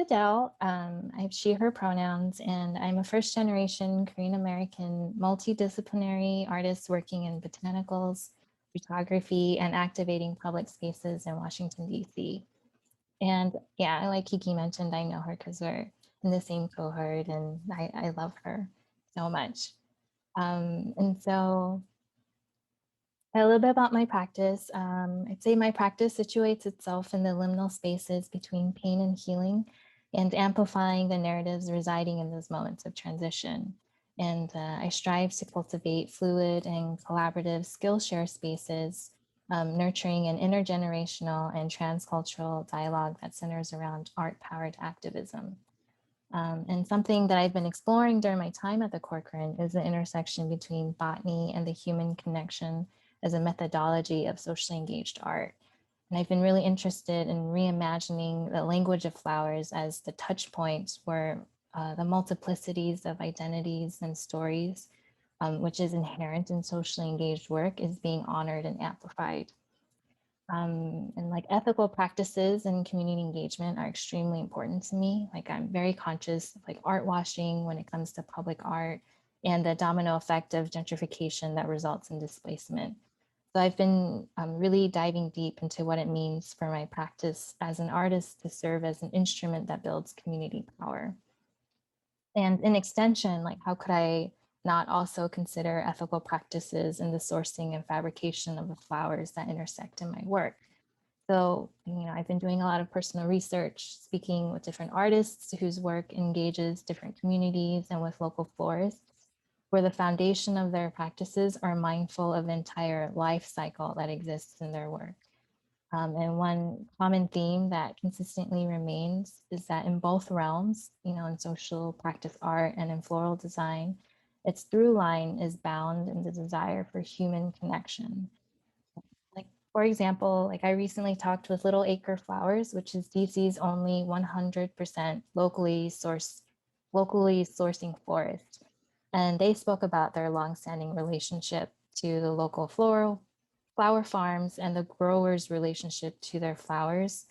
Adele. I have she, her pronouns, and I'm a first generation Korean American multidisciplinary artist working in botanicals, photography, and activating public spaces in Washington, D.C. And yeah, like Kiki mentioned, I know her because we're in the same cohort and I love her so much. And so a little bit about my practice. I'd say my practice situates itself in the liminal spaces between pain and healing and amplifying the narratives residing in those moments of transition. And I strive to cultivate fluid and collaborative Skillshare spaces, nurturing an intergenerational and transcultural dialogue that centers around art-powered activism. And something that I've been exploring during my time at the Corcoran is the intersection between botany and the human connection as a methodology of socially engaged art. And I've been really interested in reimagining the language of flowers as the touch points where the multiplicities of identities and stories, which is inherent in socially engaged work, is being honored and amplified. And like ethical practices and community engagement are extremely important to me. Like I'm very conscious of like art washing when it comes to public art and the domino effect of gentrification that results in displacement. So I've been really diving deep into what it means for my practice as an artist to serve as an instrument that builds community power. And in extension, like how could I not also consider ethical practices in the sourcing and fabrication of the flowers that intersect in my work? So, I've been doing a lot of personal research, speaking with different artists whose work engages different communities and with local florists, where the foundation of their practices are mindful of the entire life cycle that exists in their work. And one common theme that consistently remains is that in both realms, in social practice art and in floral design, its through line is bound in the desire for human connection. Like, for example, like I recently talked with Little Acre Flowers, which is DC's only 100% locally sourcing florist. And they spoke about their longstanding relationship to the local flower farms and the growers' relationship to their flowers.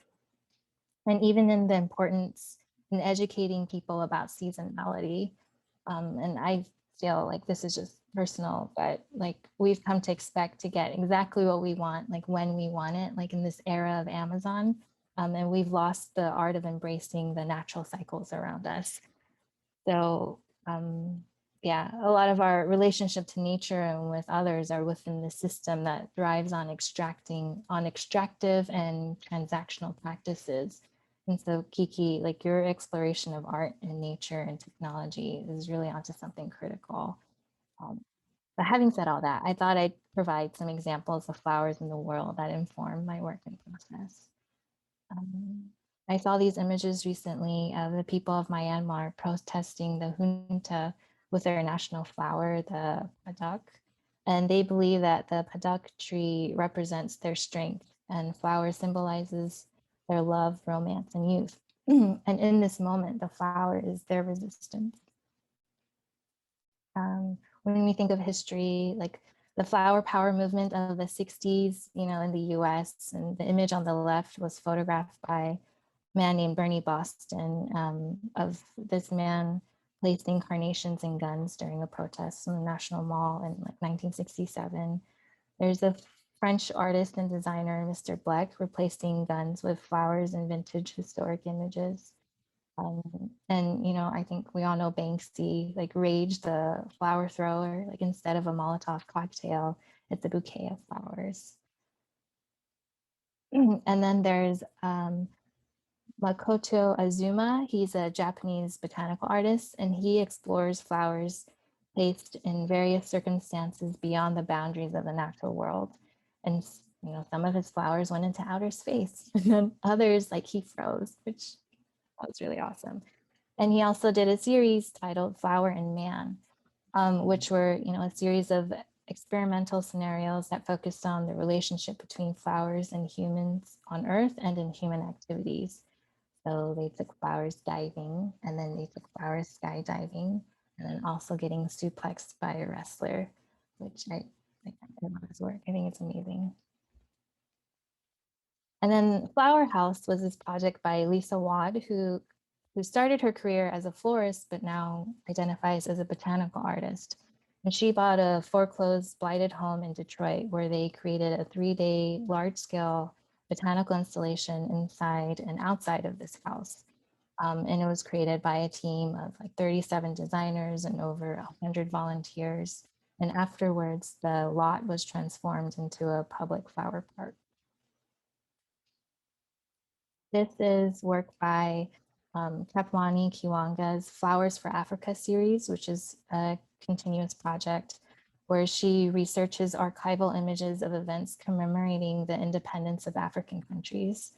And even in the importance in educating people about seasonality. And I feel like this is just personal, but like we've come to expect to get exactly what we want, like when we want it, like in this era of Amazon. And we've lost the art of embracing the natural cycles around us. So yeah, a lot of our relationship to nature and with others are within the system that thrives on extractive and transactional practices. And so Kiki, like your exploration of art and nature and technology is really onto something critical. But having said all that, I thought I'd provide some examples of flowers in the world that inform my work and process. I saw these images recently of the people of Myanmar protesting the junta with their national flower, the padak. And they believe that the padak tree represents their strength and flower symbolizes their love, romance, and youth. And in this moment, the flower is their resistance. When we think of history, like the flower power movement of the 60s, in the US, and the image on the left was photographed by a man named Bernie Boston of this man placing carnations in guns during a protest in the National Mall in like 1967. There's a French artist and designer, Mr. Bleck, replacing guns with flowers and vintage historic images. And I think we all know Banksy, like Rage the flower thrower, like instead of a Molotov cocktail, it's a bouquet of flowers. And then there's Makoto Azuma. He's a Japanese botanical artist, and he explores flowers placed in various circumstances beyond the boundaries of the natural world. And some of his flowers went into outer space, and then others, like he froze, which was really awesome. And he also did a series titled Flower and Man, which were, a series of experimental scenarios that focused on the relationship between flowers and humans on Earth and in human activities. So they took flowers diving, and then they took flowers skydiving, and then also getting suplexed by a wrestler, which I love his work. I think it's amazing. And then Flower House was this project by Lisa Wad, who who started her career as a florist, but now identifies as a botanical artist. And she bought a foreclosed, blighted home in Detroit where they created a 3-day large-scale botanical installation inside and outside of this house. And it was created by a team of like 37 designers and over 100 volunteers. And afterwards, the lot was transformed into a public flower park. This is work by Kapwani Kiwanga's Flowers for Africa series, which is a continuous project where she researches archival images of events commemorating the independence of African countries.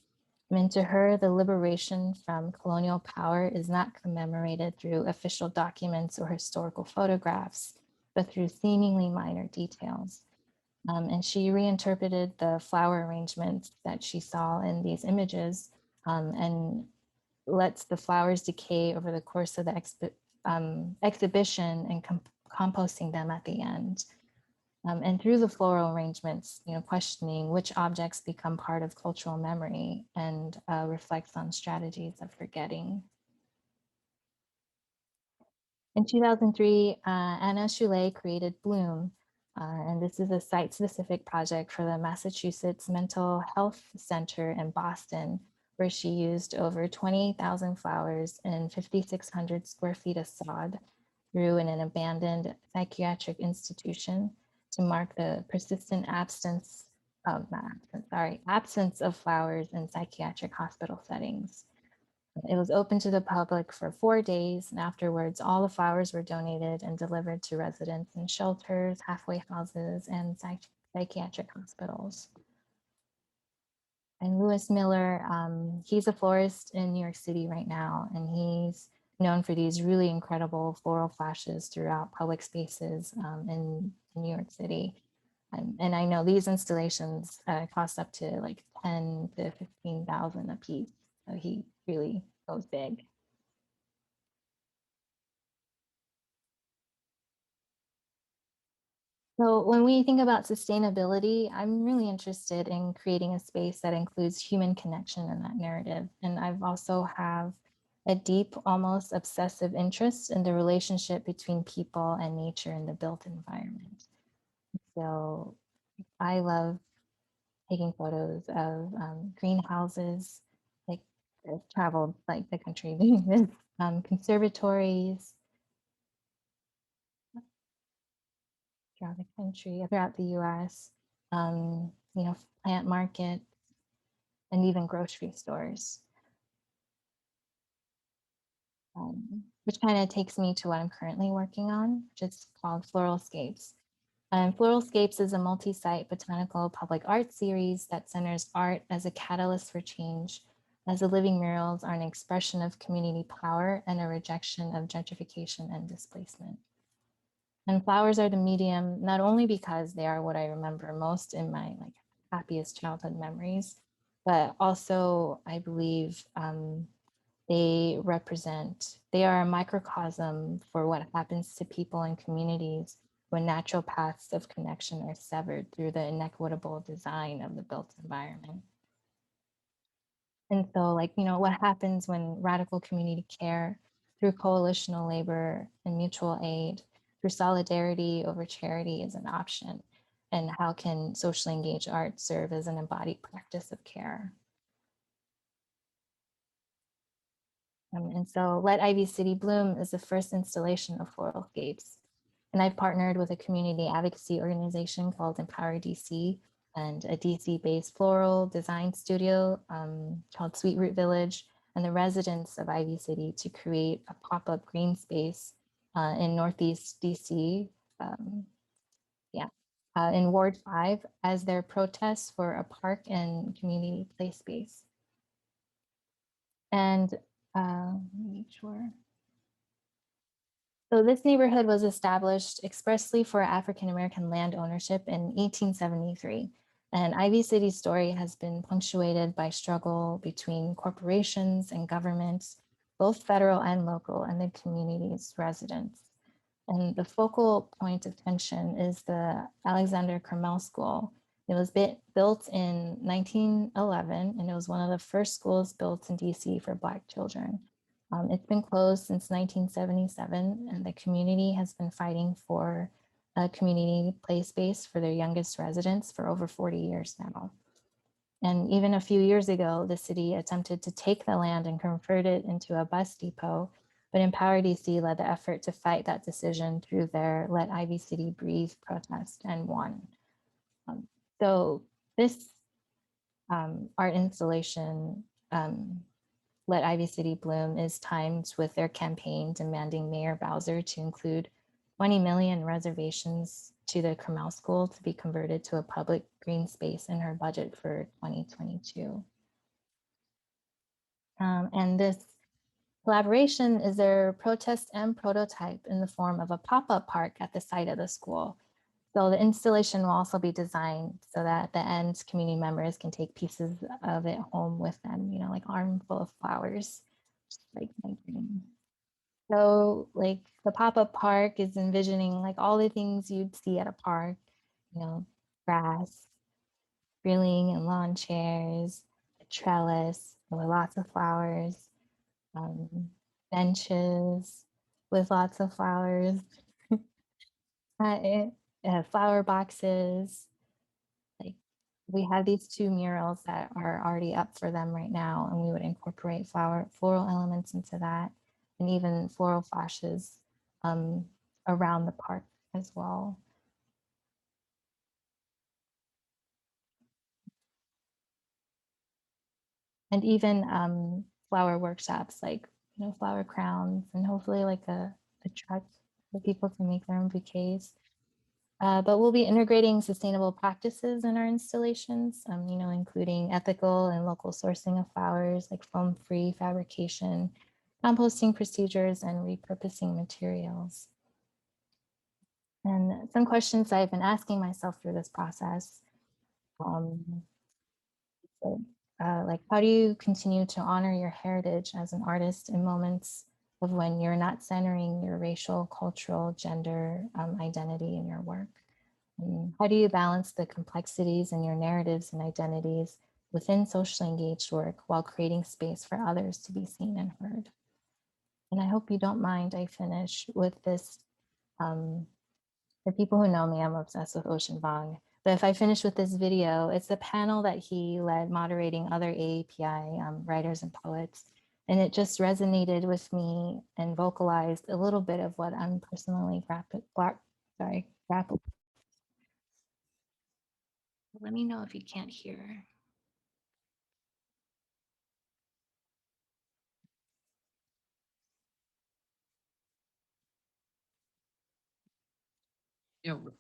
I mean, to her, the liberation from colonial power is not commemorated through official documents or historical photographs, but through seemingly minor details. And she reinterpreted the flower arrangements that she saw in these images and lets the flowers decay over the course of the exhibition and composting them at the end. And through the floral arrangements, questioning which objects become part of cultural memory and reflects on strategies of forgetting. In 2003, Anna Choulet created Bloom, and this is a site-specific project for the Massachusetts Mental Health Center in Boston, where she used over 28,000 flowers and 5,600 square feet of sod through an abandoned psychiatric institution to mark the persistent absence of flowers in psychiatric hospital settings. It was open to the public for 4 days, and afterwards, all the flowers were donated and delivered to residents in shelters, halfway houses, and psychiatric hospitals. And Lewis Miller, he's a florist in New York City right now, and he's known for these really incredible floral flashes throughout public spaces in New York City. And I know these installations cost up to like 10 to 15,000 a piece. So he really goes big. So when we think about sustainability, I'm really interested in creating a space that includes human connection in that narrative. And I've also have a deep, almost obsessive interest in the relationship between people and nature in the built environment. So I love taking photos of greenhouses, like I've traveled like the country doing this, conservatories throughout the country, throughout the US, plant markets, and even grocery stores, which kind of takes me to what I'm currently working on, which is called Floralscapes. Floralscapes is a multi-site botanical public art series that centers art as a catalyst for change, as the living murals are an expression of community power and a rejection of gentrification and displacement. And flowers are the medium, not only because they are what I remember most in my happiest childhood memories, but also I believe they are a microcosm for what happens to people and communities when natural paths of connection are severed through the inequitable design of the built environment. And so what happens when radical community care through coalitional labor and mutual aid, through solidarity over charity is an option? And how can socially engaged art serve as an embodied practice of care? And so Let Ivy City Bloom is the first installation of Floralscapes. And I've partnered with a community advocacy organization called Empower DC and a DC-based floral design studio called Sweet Root Village and the residents of Ivy City to create a pop-up green space in Northeast DC, in Ward 5 as their protest for a park and community play space. And let me make sure. So this neighborhood was established expressly for African-American land ownership in 1873. And Ivy City's story has been punctuated by struggle between corporations and governments, both federal and local, and the community's residents. And the focal point of tension is the Alexander Crummell School. It was built in 1911, and it was one of the first schools built in DC for Black children. It's been closed since 1977, and the community has been fighting for a community play space for their youngest residents for over 40 years now. And even a few years ago, the city attempted to take the land and convert it into a bus depot, but Empower DC led the effort to fight that decision through their Let Ivy City Breathe protest and won. So this art installation, Let Ivy City Bloom, is timed with their campaign demanding Mayor Bowser to include 20 million reservations to the Carmel School to be converted to a public green space in her budget for 2022. And this collaboration is their protest and prototype in the form of a pop-up park at the site of the school. So the installation will also be designed so that at the end, community members can take pieces of it home with them, you know, like armful of flowers, just like my dream. So like the pop-up park is envisioning like all the things you'd see at a park, you know, grass, grilling and lawn chairs, a trellis with lots of flowers, benches with lots of flowers, flower boxes. Like we have these two murals that are already up for them right now, and we would incorporate floral elements into that, and even floral flashes around the park as well. And even flower workshops, like, you know, flower crowns, and hopefully like a truck for people to make their own bouquets. But we'll be integrating sustainable practices in our installations, you know, including ethical and local sourcing of flowers, like foam-free fabrication, composting procedures, and repurposing materials. And some questions I've been asking myself through this process, like how do you continue to honor your heritage as an artist in moments of when you're not centering your racial, cultural, gender identity in your work? How do you balance the complexities in your narratives and identities within socially engaged work while creating space for others to be seen and heard? And I hope you don't mind I finish with this. For people who know me, I'm obsessed with Ocean Vuong. But if I finish with this video, it's a panel that he led moderating other AAPI writers and poets. And it just resonated with me and vocalized a little bit of what I'm personally grappling. Let me know if you can't hear. You know,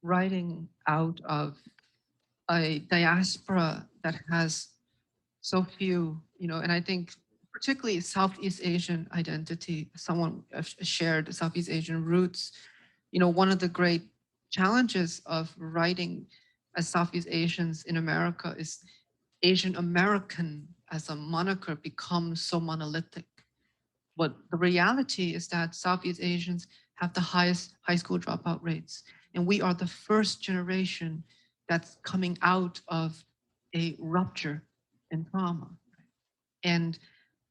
writing out of a diaspora that has so few, you know, and I think particularly Southeast Asian identity, someone shared Southeast Asian roots, you know, one of the great challenges of writing as Southeast Asians in America is Asian American as a moniker becomes so monolithic. But the reality is that Southeast Asians have the highest high school dropout rates. And we are the first generation that's coming out of a rupture and trauma. And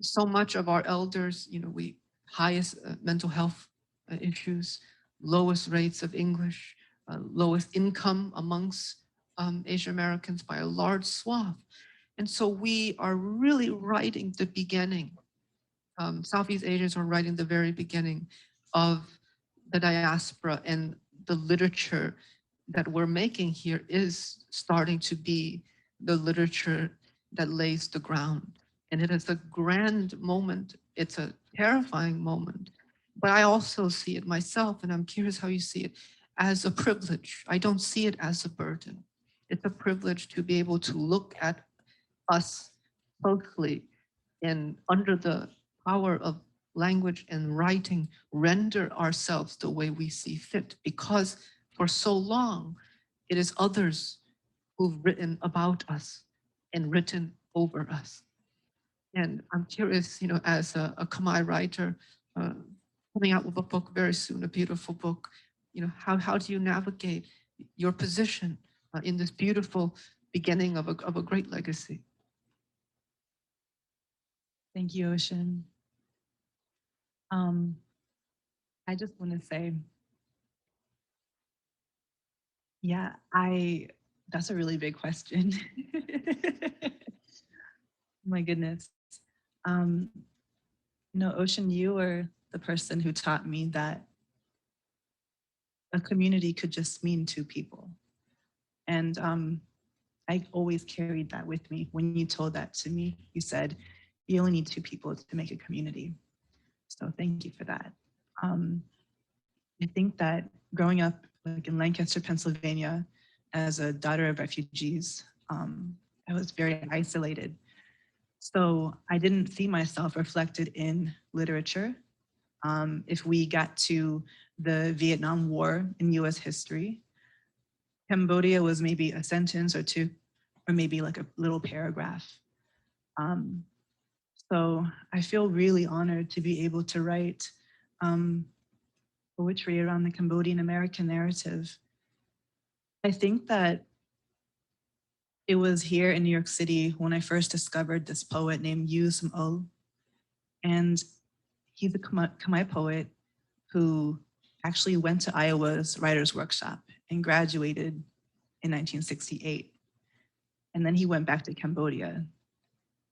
so much of our elders, you know, we highest mental health issues, lowest rates of English, lowest income amongst Asian Americans by a large swath. And so we are really writing the beginning. Southeast Asians are right in the very beginning of the diaspora, and the literature that we're making here is starting to be the literature that lays the ground. And it is a grand moment. It's a terrifying moment. But I also see it myself, and I'm curious how you see it, as a privilege. I don't see it as a burden. It's a privilege to be able to look at us closely and under the power of language and writing, render ourselves the way we see fit, because for so long, it is others who've written about us and written over us. And I'm curious, you know, as a Khmer writer, coming out with a book very soon, a beautiful book, you know, how do you navigate your position in this beautiful beginning of a great legacy? Thank you, Ocean. Um, I just want to say, yeah, that's a really big question. My goodness. Um, Ocean, you were the person who taught me that a community could just mean two people. And I always carried that with me. When you told that to me, you said, you only need two people to make a community. So thank you for that. Um, I think that growing up like in Lancaster, Pennsylvania, as a daughter of refugees, I was very isolated. So I didn't see myself reflected in literature. If we got to the Vietnam War in US history, Cambodia was maybe a sentence or two, or maybe like a little paragraph. Um, so I feel really honored to be able to write um, poetry around the Cambodian American narrative. I think that it was here in New York City when I first discovered this poet named Yu Sum Oh. And he's a Khmer poet who actually went to Iowa's Writers' Workshop and graduated in 1968. And then he went back to Cambodia.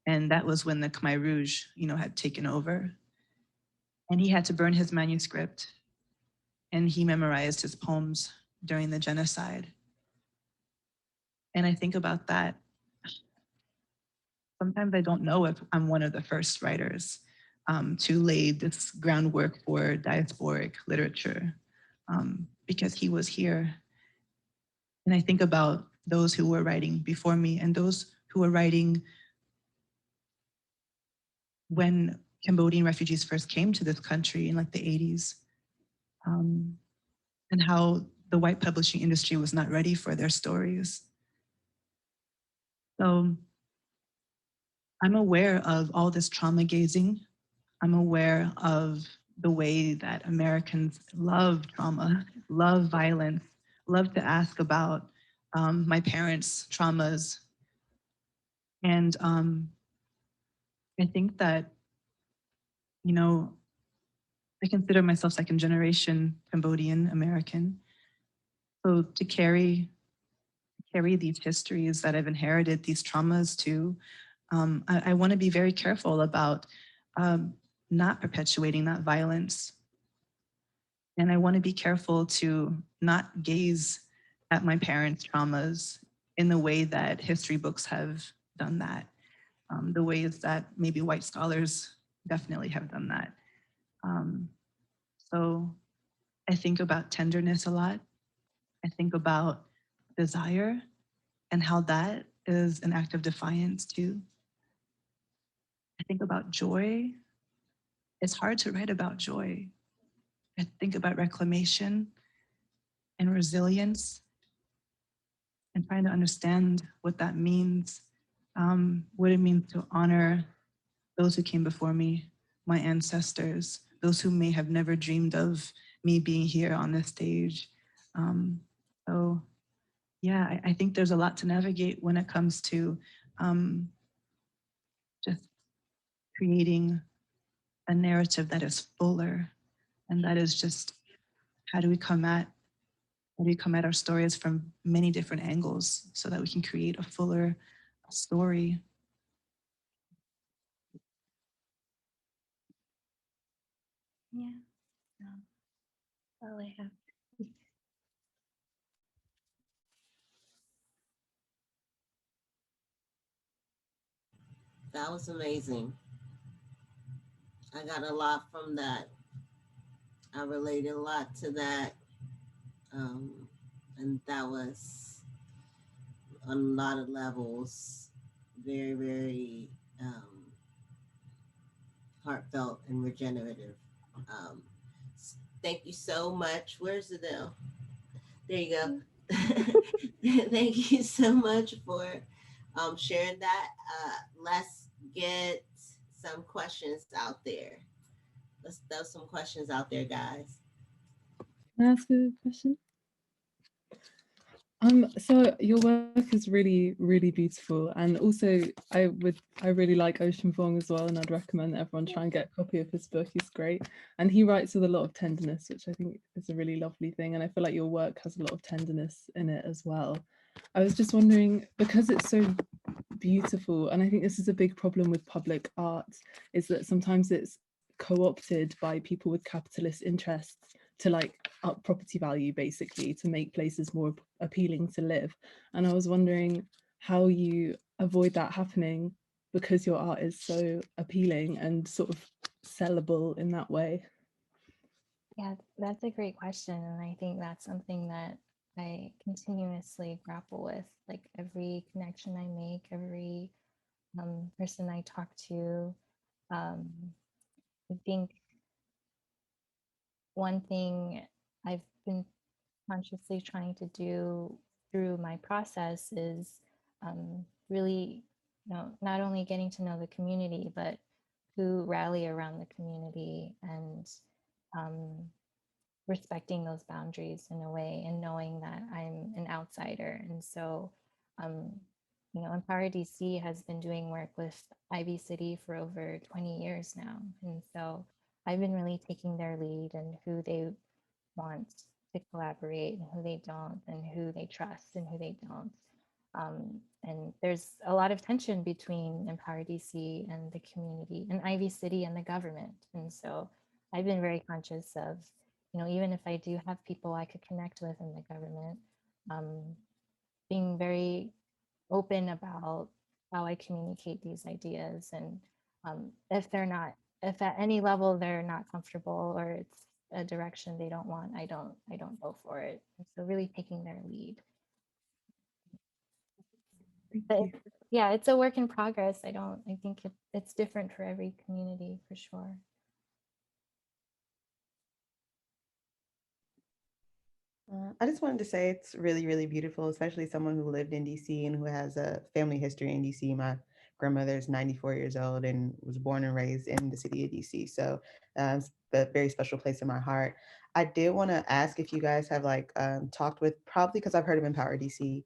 And that was when the Khmer Rouge, had taken over. And he had to burn his manuscript and he memorized his poems during the genocide. And I think about that. Sometimes I don't know if I'm one of the first writers to lay this groundwork for diasporic literature because he was here. And I think about those who were writing before me and those who were writing when Cambodian refugees first came to this country in like the 80s, and how the white publishing industry was not ready for their stories. So I'm aware of all this trauma gazing. I'm aware of the way that Americans love trauma, love violence, love to ask about my parents' traumas. And I think that, you know, I consider myself second generation Cambodian American. So to carry these histories that I've inherited, these traumas too, I want to be very careful about not perpetuating that violence. And I want to be careful to not gaze at my parents' traumas in the way that history books have done that, the ways that maybe white scholars definitely have done that. Um, so I think about tenderness a lot. I think about desire and how that is an act of defiance too. I think about joy. It's hard to write about joy. I think about reclamation and resilience and trying to understand what that means, what it means to honor those who came before me, my ancestors, those who may have never dreamed of me being here on this stage. Um, so yeah, I think there's a lot to navigate when it comes to just creating a narrative that is fuller, and that is just how do we come at our stories from many different angles so that we can create a fuller story. Yeah, no, that's all I have. That was amazing. I got a lot from that. I related a lot to that. Um, and that was on a lot of levels very, very heartfelt and regenerative. Um, thank you so much. Where's Adele? There you go. Thank you so much for sharing that. Let's get some questions out there. Let's throw some questions out there, guys. Can I ask a question? So your work is really, really beautiful, and also I really like Ocean Vuong as well, and I'd recommend that everyone try and get a copy of his book. He's great, and he writes with a lot of tenderness, which I think is a really lovely thing. And I feel like your work has a lot of tenderness in it as well. I was just wondering, because it's so beautiful, and I think this is a big problem with public art, is that sometimes it's co-opted by people with capitalist interests to like up property value, basically to make places more appealing to live. And I was wondering how you avoid that happening, because your art is so appealing and sort of sellable in that way. Yeah, that's a great question. And I think that's something that I continuously grapple with. Like every connection I make, every person I talk to, um, I think one thing I've been consciously trying to do through my process is really, not only getting to know the community, but who rally around the community, and um, respecting those boundaries in a way, and knowing that I'm an outsider. And so, um, Empower DC has been doing work with Ivy City for over 20 years now. And so I've been really taking their lead and who they want to collaborate and who they don't, and who they trust and who they don't. And there's a lot of tension between Empower DC and the community, and Ivy City and the government. And so I've been very conscious of, even if I do have people I could connect with in the government, being very open about how I communicate these ideas. And if at any level they're not comfortable, or it's a direction they don't want, I don't go for it. And so really taking their lead. But yeah, it's a work in progress. I think it's different for every community, for sure. I just wanted to say it's really, really beautiful, especially someone who lived in DC and who has a family history in DC. My grandmother's 94 years old and was born and raised in the city of DC. So it's a very special place in my heart. I did want to ask if you guys have like talked with, probably because I've heard of Empower DC,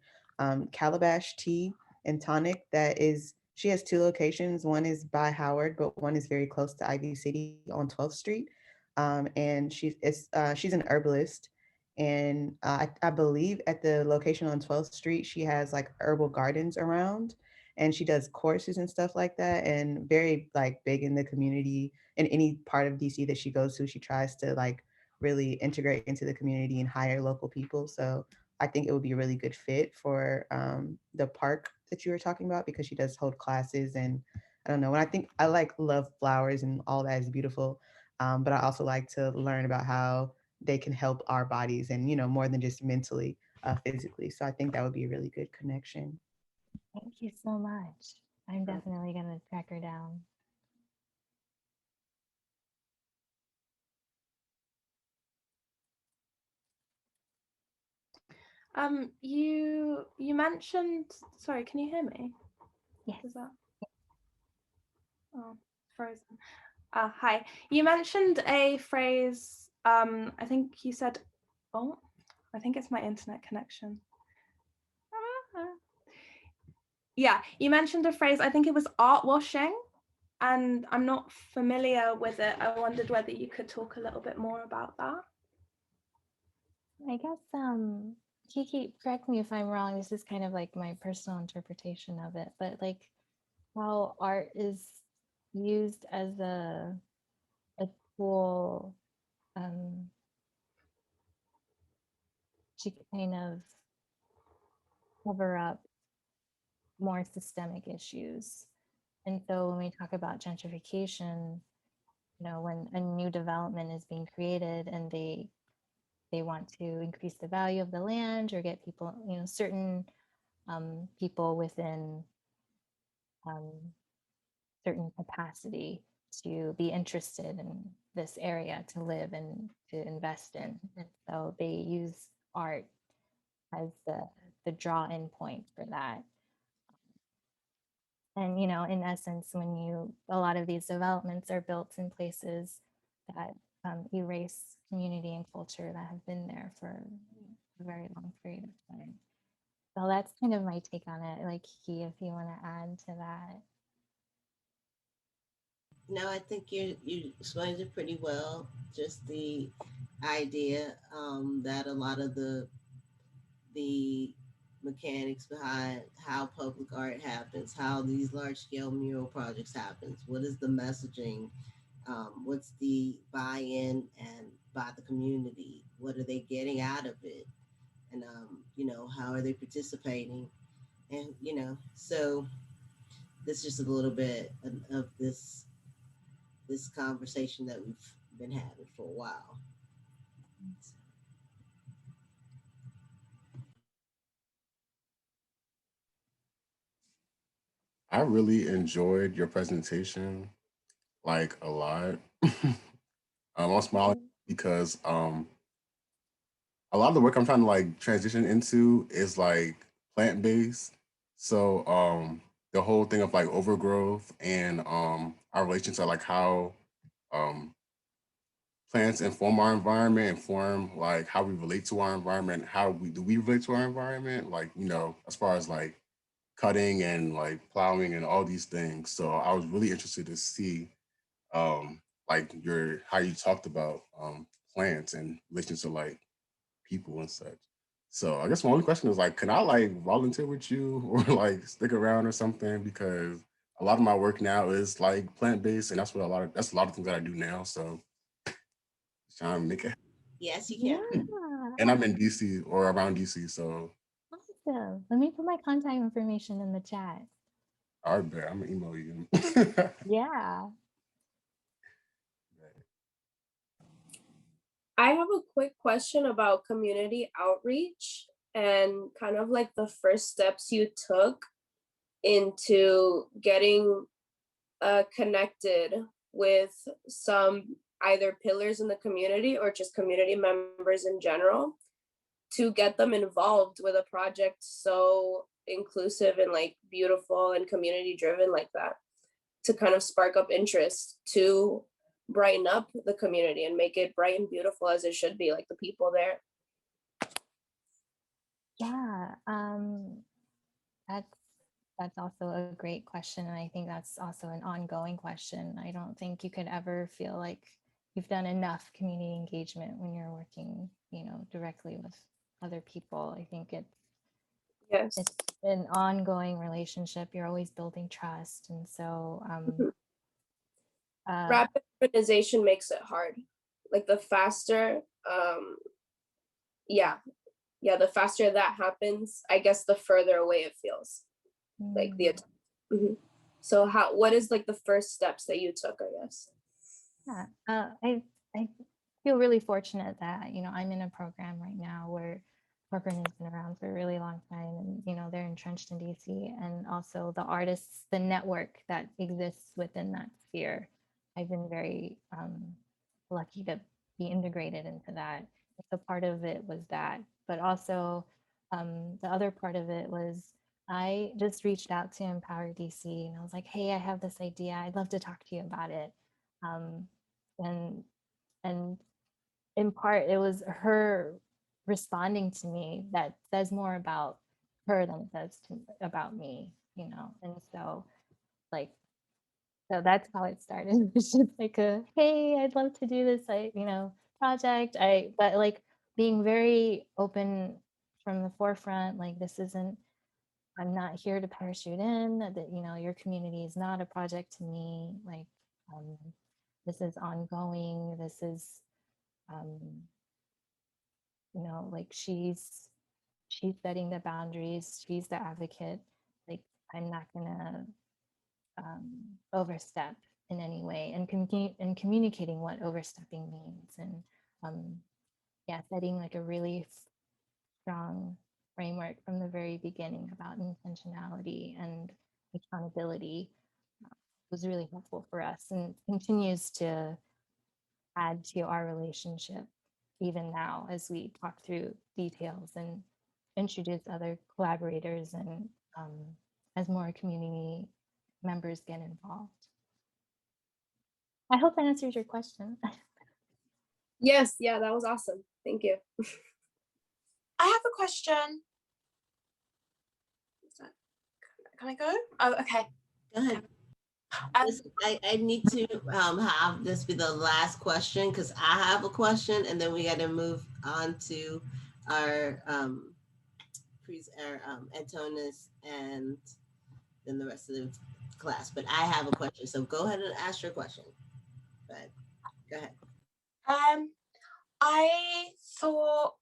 Calabash Tea and Tonic. She has two locations. One is by Howard, but one is very close to Ivy City on 12th Street. And she's an herbalist, and I believe at the location on 12th Street, she has like herbal gardens around, and she does courses and stuff like that, and very like big in the community. In any part of DC that she goes to, she tries to like really integrate into the community and hire local people. So I think it would be a really good fit for the park that you were talking about, because she does hold classes. And I don't know, when I think I like love flowers and all that is beautiful, but I also like to learn about how they can help our bodies, and more than just mentally, physically. So I think that would be a really good connection. Thank you so much. I'm definitely gonna track her down. You mentioned, sorry, can you hear me? Yes. Is that, oh, frozen. Hi. You mentioned a phrase, I think you said, oh, I think it's my internet connection. Yeah, you mentioned a phrase, I think it was art washing, and I'm not familiar with it. I wondered whether you could talk a little bit more about that. I guess Kiki, correct me if I'm wrong. This is kind of like my personal interpretation of it, but like how art is used as a tool to kind of cover up more systemic issues. And so when we talk about gentrification, when a new development is being created and they want to increase the value of the land, or get people, certain people within certain capacity to be interested in this area to live and to invest in. And so they use art as the draw-in point for that. And in essence, a lot of these developments are built in places that erase community and culture that have been there for a very long period of time. So that's kind of my take on it. Like, Kiki, if you want to add to that. No, I think you explained it pretty well. Just the idea that a lot of the mechanics behind how public art happens, how these large scale mural projects happens, what is the messaging, what's the buy-in and by the community, what are they getting out of it, and you know, how are they participating, and you know, so this is just a little bit of this conversation that we've been having for a while. I really enjoyed your presentation, like a lot. I'm smiling because a lot of the work I'm trying to like transition into is like plant based. So the whole thing of like overgrowth and our relation to like how um plants inform our environment, inform like how we relate to our environment, how we relate to our environment, like, you know, as far as like cutting and like plowing and all these things. So I was really interested to see like your how you talked about plants and relation to like people and such. So I guess my only question is like, can I like volunteer with you or like stick around or something? Because a lot of my work now is like plant based, and that's a lot of things that I do now. So just trying to make it. Yes, you Yeah, can. And I'm in DC or around DC, so awesome. Let me put my contact information in the chat. I bet I'm gonna email you. Yeah. I have a quick question about community outreach and kind of like the first steps you took into getting connected with some either pillars in the community or just community members in general to get them involved with a project so inclusive and like beautiful and community driven like that, to kind of spark up interest to brighten up the community and make it bright and beautiful as it should be, like the people there. Yeah, that's also a great question, and I think that's also an ongoing question. I don't think you could ever feel like you've done enough community engagement when you're working, you know, directly with other people. I think Yes. it's an ongoing relationship. You're always building trust, and so Rapid urbanization makes it hard. Like the faster, yeah, the faster that happens, I guess the further away it feels. Like the So what is like the first steps that you took, I guess? Yeah, I feel really fortunate that, you know, I'm in a program right now where Corcoran has been around for a really long time, and, you know, they're entrenched in DC, and also the artists, the network that exists within that sphere. I've been very lucky to be integrated into that. So part of it was that, but also the other part of it was I just reached out to Empower DC and I was like, hey, I have this idea. I'd love to talk to you about it. And in part it was her responding to me that says more about her than it says about me, you know. And so like, so that's how it started. It's just like a, hey, I'd love to do this, you know, project. But like being very open from the forefront, like this isn't, I'm not here to parachute in, that, you know, your community is not a project to me. Like, this is ongoing. This is, you know, like she's setting the boundaries. She's the advocate. Like, I'm not gonna overstep in any way, and communicating what overstepping means, and yeah, setting like a really strong framework from the very beginning about intentionality and accountability was really helpful for us, and continues to add to our relationship even now as we talk through details and introduce other collaborators, and as more community members get involved. I hope that answers your question. Yes, yeah, that was awesome. Thank you. I have a question. Can I go? Oh, okay. Go ahead. Listen, I need to have this be the last question because I have a question, and then we got to move on to our Antonis and then the rest of the class. But I have a question, so go ahead and ask your question. Go ahead. I thought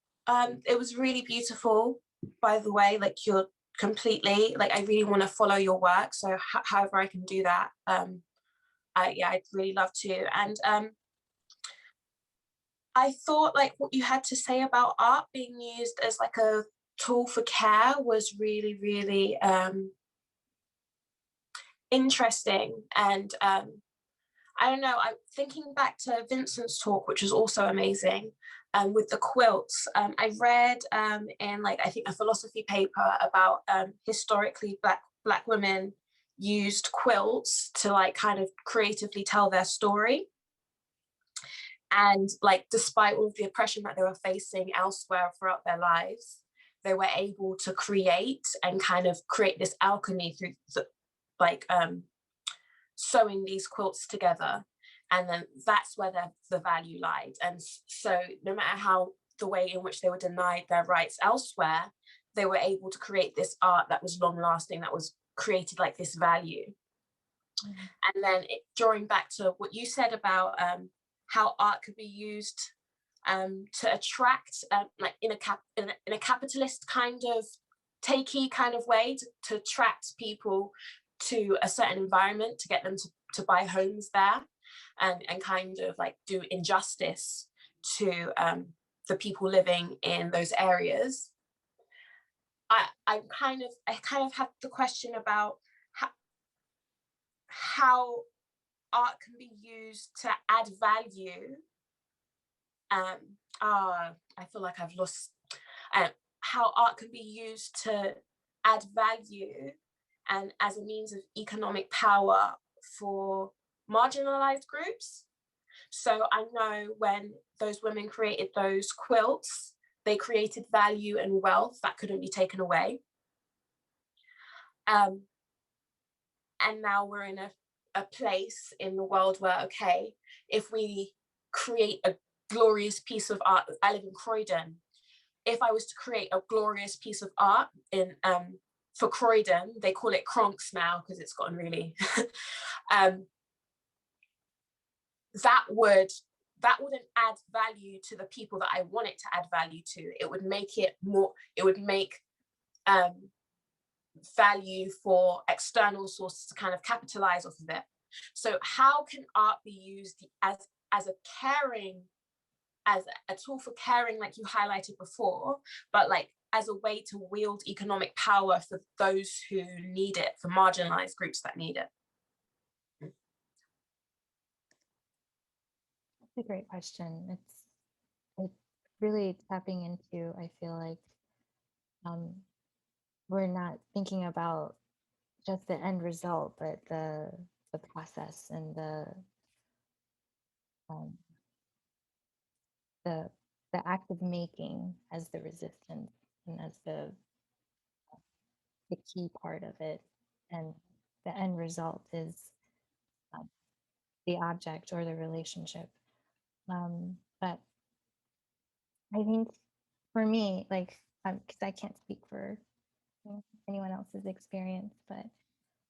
it was really beautiful, by the way, like you're completely, like I really want to follow your work. So however I can do that, yeah, I'd really love to. And I thought like what you had to say about art being used as like a tool for care was really, really interesting. And I don't know, I'm thinking back to Vincent's talk, which was also amazing, with the quilts. I read in like, I think a philosophy paper about historically Black women used quilts to like kind of creatively tell their story. And like, despite all of the oppression that they were facing elsewhere throughout their lives, they were able to create and kind of create this alchemy through the, like sewing these quilts together. And then that's where the value lied. And so no matter how the way in which they were denied their rights elsewhere, they were able to create this art that was long lasting, that was created like this value. And then drawing back to what you said about how art could be used to attract, like in a capitalist kind of takey kind of way, to attract people to a certain environment, to get them to buy homes there, and kind of like do injustice to the people living in those areas. I kind of have the question about how art can be used to add value. I feel like I've lost how art can be used to add value and as a means of economic power for marginalized groups. So I know when those women created those quilts, they created value and wealth that couldn't be taken away. And now we're in a place in the world where, okay, if we create a glorious piece of art, I live in Croydon, if I was to create a glorious piece of art in for Croydon, they call it Cronks now because it's gotten really that wouldn't add value to the people that I want it to add value to. It would make it more, it would make value for external sources to kind of capitalize off of it. So how can art be used as a caring, as a tool for caring, like you highlighted before, but like as a way to wield economic power for those who need it, for marginalized groups that need it? That's a great question. It's really tapping into, I feel like we're not thinking about just the end result, but the process and the act of making as the resistance and as the key part of it. And the end result is the object or the relationship. But I think for me, like, because I can't speak for anyone else's experience, but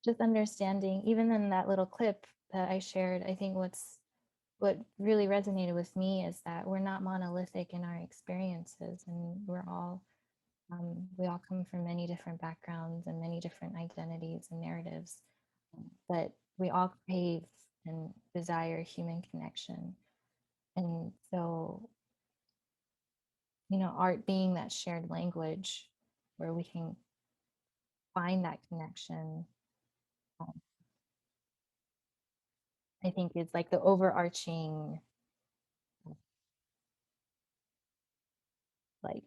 just understanding, even in that little clip that I shared, I think what really resonated with me is that we're not monolithic in our experiences, and we all come from many different backgrounds and many different identities and narratives, but we all crave and desire human connection. And so, art being that shared language where we can find that connection, I think is like the overarching like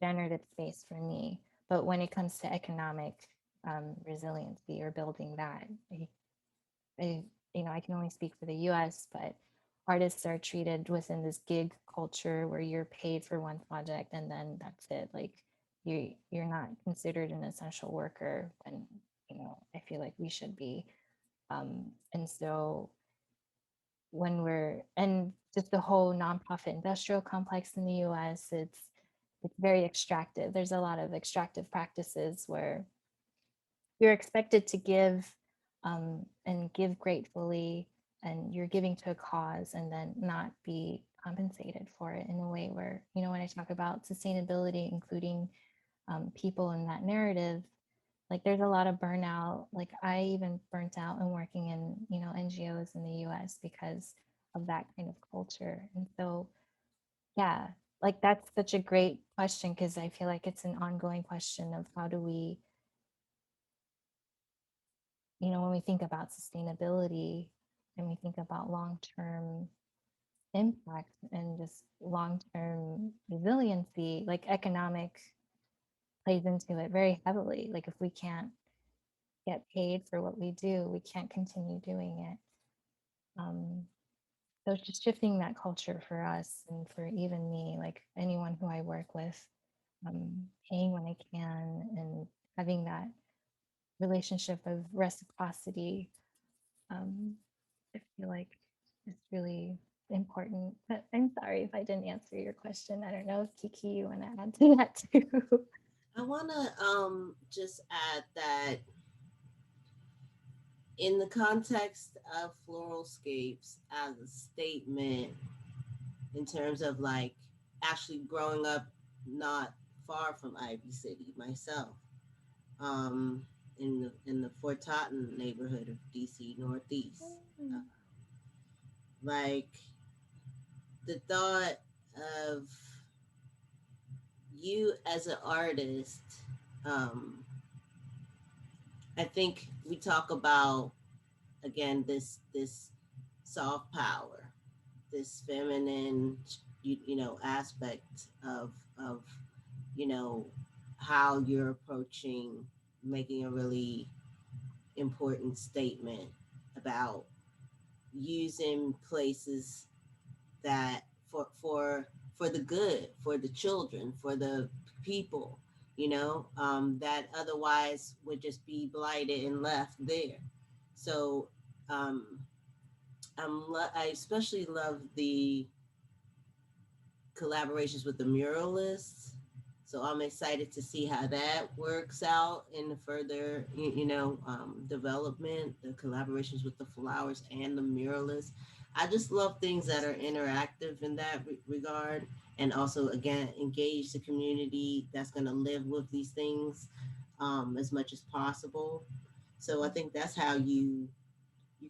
generative space for me. But when it comes to economic resiliency or building that, I can only speak for the US, but artists are treated within this gig culture where you're paid for one project and then that's it. Like you're not considered an essential worker when I feel like we should be. And so and just the whole nonprofit industrial complex in the US, it's very extractive. There's a lot of extractive practices where you're expected to give and give gratefully, and you're giving to a cause and then not be compensated for it in a way where, when I talk about sustainability, including people in that narrative, like there's a lot of burnout. Like I even burnt out in working in, NGOs in the US because of that kind of culture. And so, yeah, like that's such a great question, because I feel like it's an ongoing question of how do we, when we think about sustainability and we think about long-term impact and just long-term resiliency, like economic plays into it very heavily. Like if we can't get paid for what we do, we can't continue doing it. So it's just shifting that culture for us and for even me, like anyone who I work with, paying when I can and having that relationship of reciprocity. I feel like it's really important. But I'm sorry if I didn't answer your question. I don't know if Kiki, you want to add to that too. I want to just add that in the context of Floralscapes as a statement, in terms of like actually growing up not far from Ivy City myself, in the Fort Totten neighborhood of DC Northeast, like the thought of you as an artist, I think we talk about, again, this soft power, this feminine, aspect of how you're approaching making a really important statement about using places that for the good, for the children, for the people, that otherwise would just be blighted and left there. So I especially love the collaborations with the muralists. So I'm excited to see how that works out in the further, development, the collaborations with the flowers and the muralists. I just love things that are interactive in that regard, and also, again, engage the community that's going to live with these things as much as possible. So I think that's how you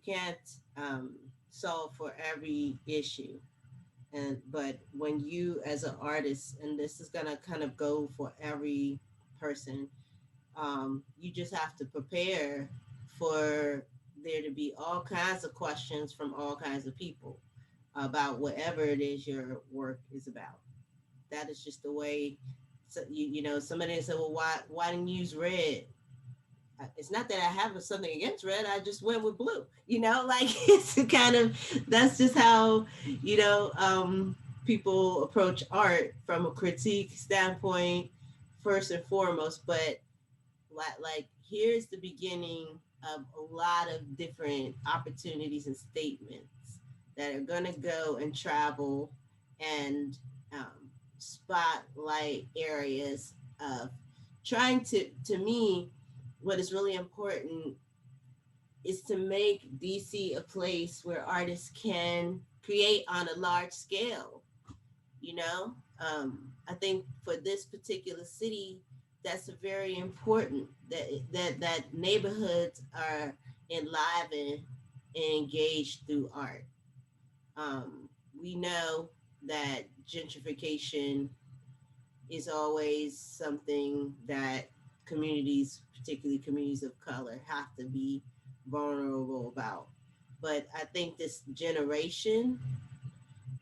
can't solve for every issue. But when you as an artist, and this is gonna kind of go for every person, you just have to prepare for there to be all kinds of questions from all kinds of people about whatever it is your work is about. That is just the way. So, somebody said, well, why didn't you use red? It's not that I have something against red. I just went with blue, like it's kind of, that's just how, people approach art from a critique standpoint, first and foremost. But like, here's the beginning of a lot of different opportunities and statements that are going to go and travel and spotlight areas of trying to me, what is really important is to make DC a place where artists can create on a large scale. I think for this particular city, that's very important, that neighborhoods are enlivened and engaged through art. We know that gentrification is always something that communities, particularly communities of color, have to be vulnerable about. But I think this generation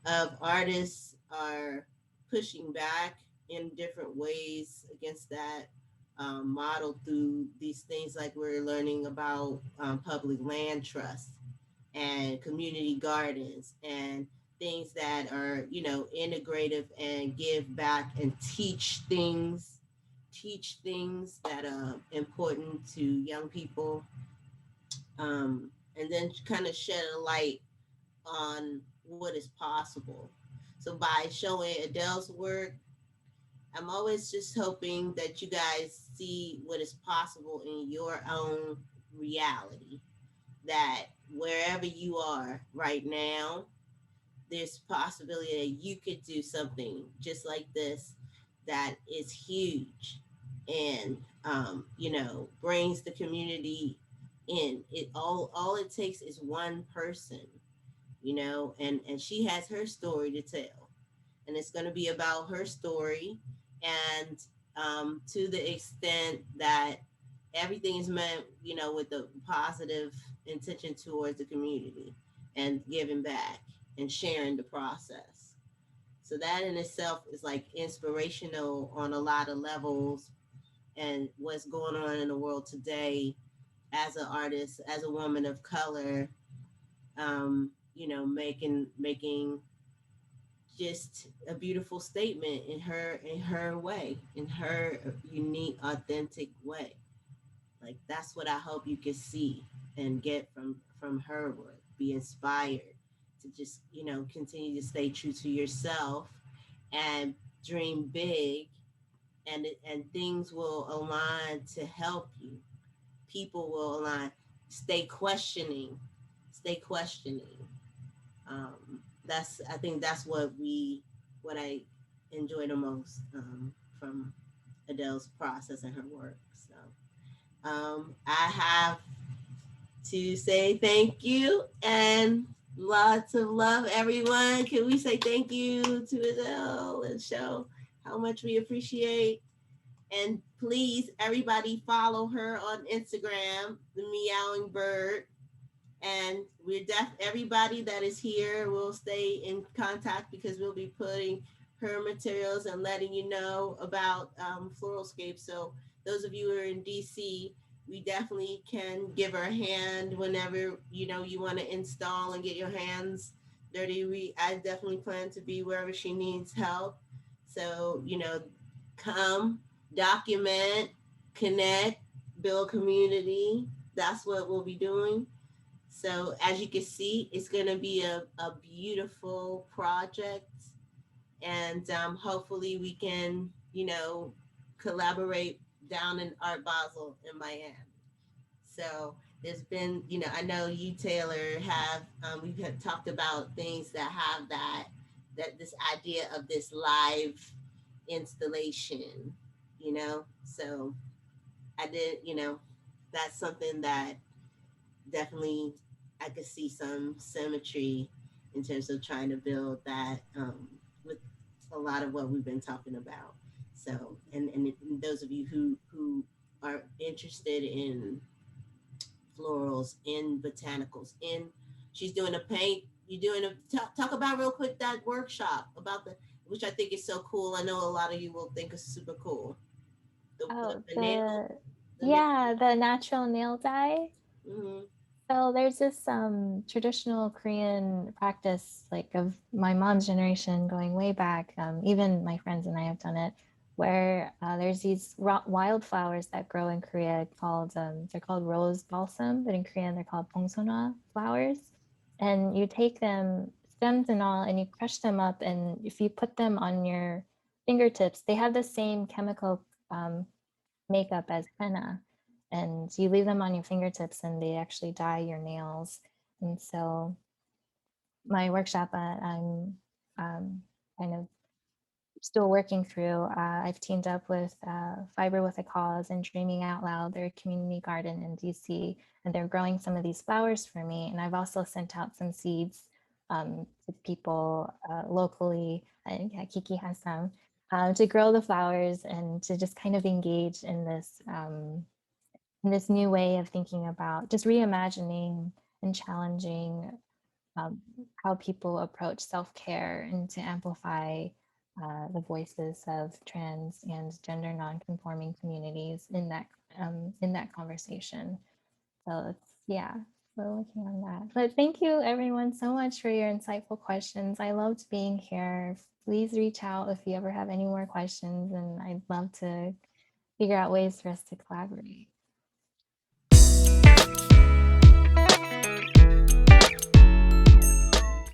of artists are pushing back in different ways against that, model through these things like we're learning about public land trust and community gardens and things that are, integrative and give back and teach things teach things that are important to young people, and then kind of shed a light on what is possible. So by showing Adele's work, I'm always just hoping that you guys see what is possible in your own reality. That wherever you are right now, there's possibility that you could do something just like this that is huge and brings the community in. It all it takes is one person, and she has her story to tell, and it's going to be about her story. And to the extent that everything is meant, with a positive intention towards the community and giving back and sharing the process. So that in itself is like inspirational on a lot of levels, and what's going on in the world today as an artist, as a woman of color, making just a beautiful statement in her way, in her unique, authentic way. Like that's what I hope you can see and get from her work. Be inspired to just continue to stay true to yourself and dream big, and things will align to help you. People will align. Stay questioning. Stay questioning. I think that's what I enjoy the most from Adele's process and her work. So I have to say thank you and lots of love, everyone. Can we say thank you to Adele and show how much we appreciate? And please, everybody, follow her on Instagram, the Meowing Bird. And everybody that is here will stay in contact because we'll be putting her materials and letting you know about Floralscapes. So those of you who are in DC, we definitely can give her a hand whenever you want to install and get your hands dirty. I definitely plan to be wherever she needs help. So come, document, connect, build community. That's what we'll be doing. So as you can see, it's going to be a beautiful project, and hopefully we can, collaborate down in Art Basel in Miami. So there's been, I know you, Taylor, have, we've had talked about things that have that this idea of this live installation, so I did, that's something that definitely I could see some symmetry in terms of trying to build that with a lot of what we've been talking about. So, and those of you who are interested in florals, in botanicals, she's doing a paint. You're doing talk about real quick that workshop about which I think is so cool. I know a lot of you will think is super cool. The natural nail dye. Mm-hmm. So there's this traditional Korean practice, like of my mom's generation going way back. Even my friends and I have done it, where there's these wildflowers that grow in Korea called, they're called rose balsam, but in Korean they're called 봉선화 flowers. And you take them, stems and all, and you crush them up. And if you put them on your fingertips, they have the same chemical makeup as henna. And you leave them on your fingertips and they actually dye your nails. And so my workshop, I'm kind of still working through. I've teamed up with Fiber with a Cause and Dreaming Out Loud, their community garden in DC, and they're growing some of these flowers for me. And I've also sent out some seeds to people locally. Kiki has some to grow the flowers and to just kind of engage in this new way of thinking about just reimagining and challenging how people approach self-care and to amplify the voices of trans and gender non-conforming communities in that conversation. So we're working on that. But thank you everyone so much for your insightful questions. I loved being here. Please reach out if you ever have any more questions, and I'd love to figure out ways for us to collaborate.